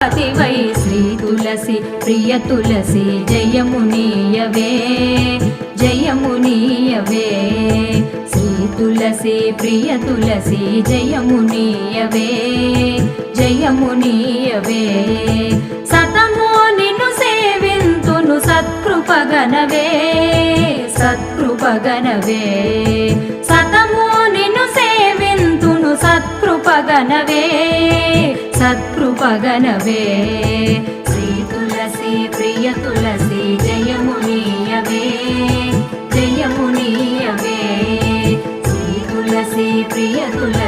why Shri తులసి ప్రియ తులసి జయమునీయవే జయమునీయవే శ్రీ తులసి ప్రియ తులసి జయమునీయవే జయమునీయవే సతమో నిన్ను సేవింతును సత్కృపగనవే సత్కృపగనవే సతమో నిన్ను సేవింతును సత్కృపగనవే సత్కృపగనవే శ్రీ తులసి ప్రియ తులసి జయమునీయవే జయమునీయవే శ్రీ తులసి ప్రియ తులసి